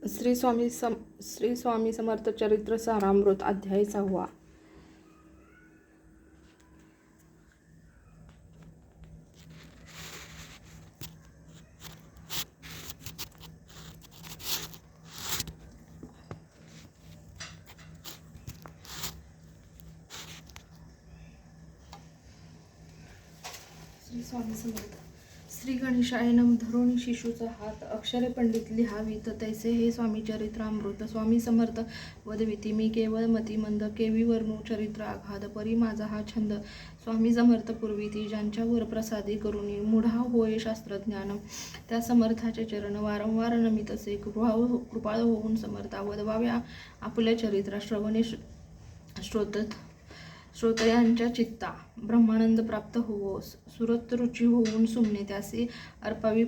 श्री स्वामी समर्थ चरित्र सारामृत अध्याय 6. श्री स्वामी समर्थ. श्री गणेशाय नम. धरून शिशूचा हात अक्षरे पंडित लिहावीत तैसे हे स्वामी चरित्रामृत. स्वामी समर्थ वदविती. मी केवळ मतिमंद केवी वर्णू चरित्र आघाद परी माझा हा छंद. स्वामी समर्थ पूर्वीती ज्यांच्यावर प्रसादी करुणी मूढा होय शास्त्रज्ञान. त्या समर्थाचे चरण वारंवार नमित असे कृपाळ होऊन समर्था वदवाव्या आपल्या चरित्रा श्रवणे श्रोतयांच्या चित्ता ब्रह्मानंद प्राप्त होवो. सुरत रुची होऊन सुमने त्यासी अर्पावी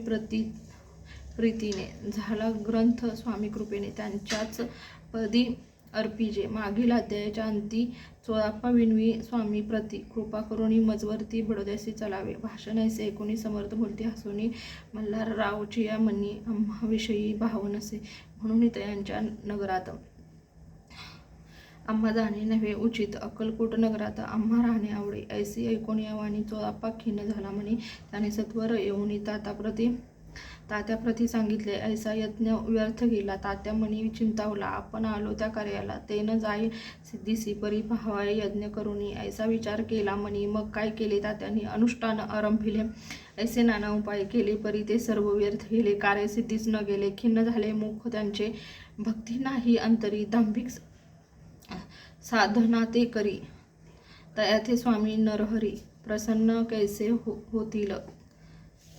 प्रीतीने. झाला ग्रंथ स्वामी कृपेने त्यांच्याच पदी अर्पिजे. मागील अध्यायाच्या अंती 14 विनवी स्वामी प्रती कृपा करुणी मजवरती बडोद्यासी चलावे. भाषण ऐसे ऐकुनी समर्थ बोलती हसुनी मल्हाररावची या मनी आम्हाविषयी भाव नसे म्हणून तयांच्या नगरात आम्हा जाणे नव्हे उचित. अक्कलकोट नगरात आम्हा राहणे आवडे. ऐसी ऐकून या वाणी चोळाप्पा खिन्न झाला म्हणे. त्याने सत्वर येऊन तात्याप्रती सांगितले. ऐसा यज्ञ व्यर्थ गेला. तात्या म्हणी चिंतावला. आपण आलो त्या कार्याला ते न जाय सिद्धीसी परी पाहावाय यज्ञ करुनी. ऐसा विचार केला म्हणी. मग काय केले तात्याने अनुष्ठान आरंभिले. ऐसे नाना उपाय केले परी ते सर्व व्यर्थ गेले. कार्य सिद्धीस न गेले. खिन्न झाले मुख त्यांचे. भक्ती नाही अंतरी. दांभिक साधना ते करी. तयाथे स्वामी नरहरी प्रसन्न कैसे होतील.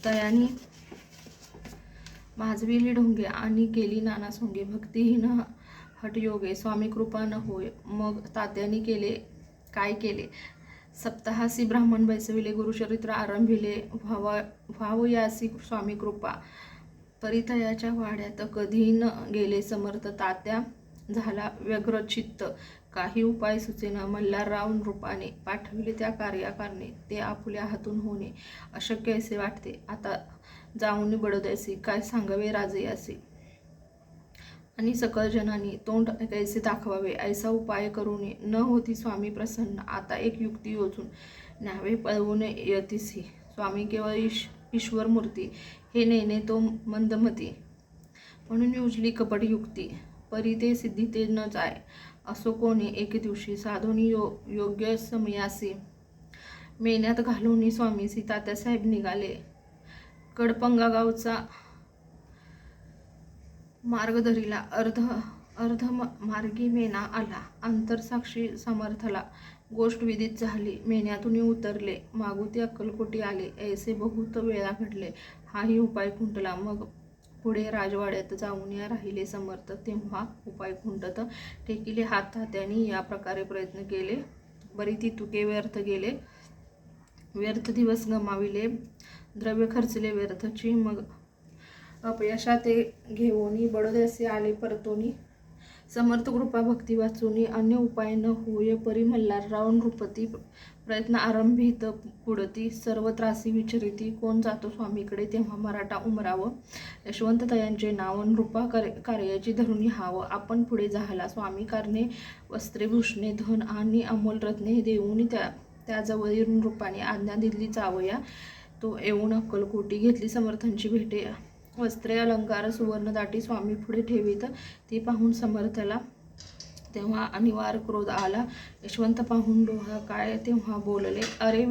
तयानी माजविली ढोंगे आणि केली नाना सोंगे. भक्तिहीन हटयोगे स्वामी कृपा न होय. मग तात्यानी काय केले. सप्ताहासी ब्राह्मण बैसविले. गुरुचरित्र आरंभिले. व्हावयासी स्वामी कृपा. परितयाच्या वाड्यात कधी न गेले समर्थ. तात्या झाला व्यग्रचित्त. काही उपाय सुचेना. मल्हारराव नृपाने पाठविले त्या कार्याकारणे ते आपुल्या हातून होणे अशक्य असे वाटते. आता जाऊन बडोद्यासी काय सांगावे राजयासी आणि सकळ जनांनी तोंड कैसे दाखवावे. ऐसा उपाय करून न होती स्वामी प्रसन्न. आता एक युक्ती योजून न्यावे पळवून यतीसी. स्वामी केवळ ईश्वर मूर्ती हे नेणे तो मंदमती. म्हणून योजली कपट युक्ती परी ते सिद्धी ते न जाय. असो कोणी एके दिवशी साधोनी योग्य समयासी मेन्यात घालून स्वामीसी तात्यासाहेब निघाले. कडपंगा गावचा मार्ग धरिला. अर्ध मार्गी मेना आला. अंतरसाक्षी समर्थला. गोष्ट विदित झाली. मेन्यातून उतरले. मागुती अक्कलकोटी आले. ऐसे बहुत वेळा घडले. हाही उपाय खुंटला. मग पुढे राजवाड्यात जाऊन राहिले समर्थ. तेव्हा उपाय खुंटत टेकिले हात तात्यांनी या प्रकारे प्रयत्न केले. बरी ती तुके व्यर्थ गेले. व्यर्थ दिवस गमाविले. द्रव्य खर्चले व्यर्थची. मग अपयशा ते घेऊनी बडोद्यासी आले परतोनी. समर्थ कृपा भक्ती वाचूनी अन्य उपाय न होय परी मल्हारराव नृपती प्रयत्न आरंभित पुढती. सर्व त्रासी विचारिती कोण जातो स्वामीकडे. तेव्हा मराठा उमराव यशवंत तयांचे नाव. नृपा कार्याची धरुणी हाव. आपण पुढे झाला. स्वामी कारणे वस्त्रे भूषणे धन आणि अमोल रत्ने देऊन त्याजवळील नृपाने आज्ञा दिली जावया. तो येऊन अक्कलकोटी घेतली समर्थांची भेटे. वस्त्रे अलंकार सुवर्ण दाटी स्वामी पुढे ठेवीत. ती पाहून समर्थला तेव्हा अनिवार्य क्रोध आला. यशवंत पाहून डोहा काय तेव्हा बोलले. अरे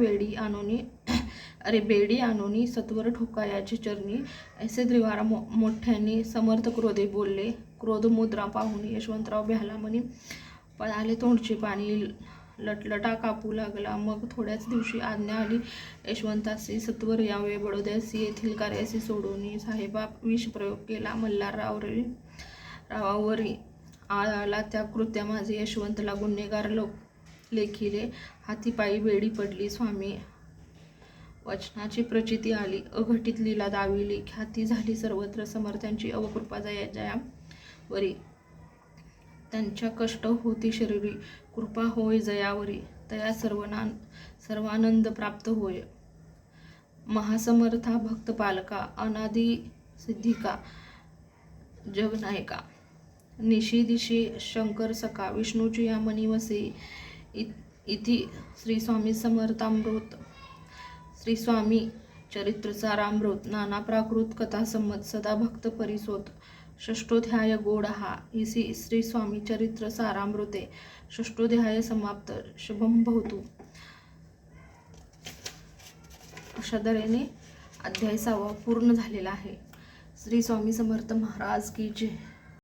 बेडी आणोनी सत्वर ठोकायाची चरणी. ऐसे द्विवारा मोठ्यांनी समर्थ क्रोधे बोलले. क्रोध मुद्रा पाहून यशवंतराव भ्याला म्हणी. पळाले तोंडचे पाणी. लटलटा कापू लागला. मग थोड्याच दिवशी आज्ञा आली यशवंतासी सत्वर यावे बडोद्यासी. येथील कार्यासी सोडून साहेबा विष प्रयोग केला मल्हाररावावरी. आळ आला त्या कृत्यामाझे. यशवंतला गुन्हेगार लेखिले. हातीपायी बेडी पडली. स्वामी वचनाची प्रचिती आली. अघटित लीला दाविली. ख्याती झाली सर्वत्र. समर्थांची अवकृपा जयावरी. त्यांच्या कष्ट होती शरीरी. कृपा होय जयावरी. तया सर्वानंद प्राप्त होय. महासमर्था भक्त पालका. अनादि सिद्धिका जगनायका. निशी दिशी शंकर सखा विष्णूची या मणिवसे इति श्री स्वामी समर्थामृत श्री स्वामी चरित्र सारामृत नाना प्राकृत कथा संमत सदा भक्त परिसोत षष्ठोध्याय गोडहा इसी श्री स्वामी चरित्र सारामृते षष्ठोध्याय समाप्त. शुभम भवतु. अशा तऱ्हेने अध्याय 6 पूर्ण झालेला आहे. श्री स्वामी समर्थ महाराज की जय.